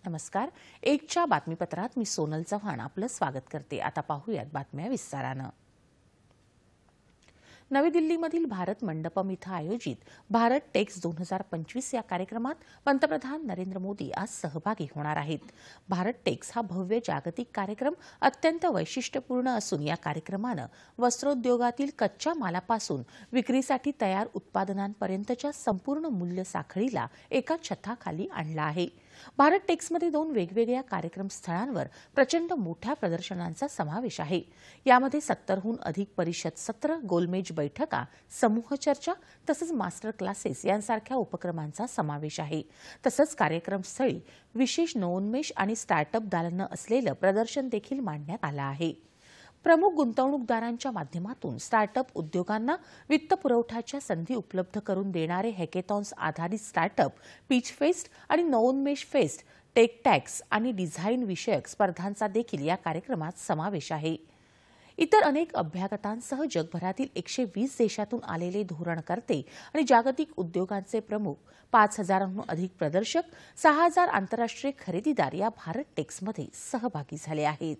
नमस्कार. एकच्या बातमीपत्रात मी सोनल चव्हाण आपलं स्वागत करते. आता पाहूयात बातम्या विस्तारानं. नवी दिल्लीमधील भारत मंडपम इथं आयोजित भारत टेक्स 2025 या कार्यक्रमात पंतप्रधान नरेंद्र मोदी आज सहभागी होणार आहेत. भारत टेक्स हा भव्य जागतिक कार्यक्रम अत्यंत वैशिष्ट्यपूर्ण असून या कार्यक्रमानं वस्त्रोद्योगातील कच्च्या मालापासून विक्रीसाठी तयार उत्पादनांपर्यंतच्या संपूर्ण मूल्य साखळीला एका छताखाली आणला आहे. भारत टेक्समध्ये 2 वेगवेगळ्या कार्यक्रम स्थळांवर प्रचंड मोठ्या प्रदर्शनांचा समावेश आहे. यामध्ये 70हून अधिक परिषद सत्र, गोलमेज बैठका, समूह चर्चा तसंच मास्टर क्लासेस यांसारख्या उपक्रमांचा समावेश आहे. तसंच कार्यक्रमस्थळी विशेष नवोन्मेष आणि स्टार्टअप दालनं असलेलं प्रदर्शन देखील मांडण्यात आलं आहे. प्रमुख गुंतवणूकदारांच्या माध्यमातून स्टार्टअप उद्योगांना वित्तपुरवठ्याच्या संधी उपलब्ध करून देणारे हॅकेथॉन्स आधारित स्टार्टअप, पिच फेस्ट आणि नवोन्मेष फेस्ट, टेक टॅक्स आणि डिझाईन विषयक स्पर्धांचा देखील या कार्यक्रमात समावेश आहे. इतर अनेक अभ्यागतांसह जगभरातील 120 देशातून आलेले धोरणकर्ते आणि जागतिक उद्योगांचे प्रमुख, 5000हून अधिक प्रदर्शक, 6000 आंतरराष्ट्रीय खरेदीदार या भारत टेक्समध्ये सहभागी झाले आहेत.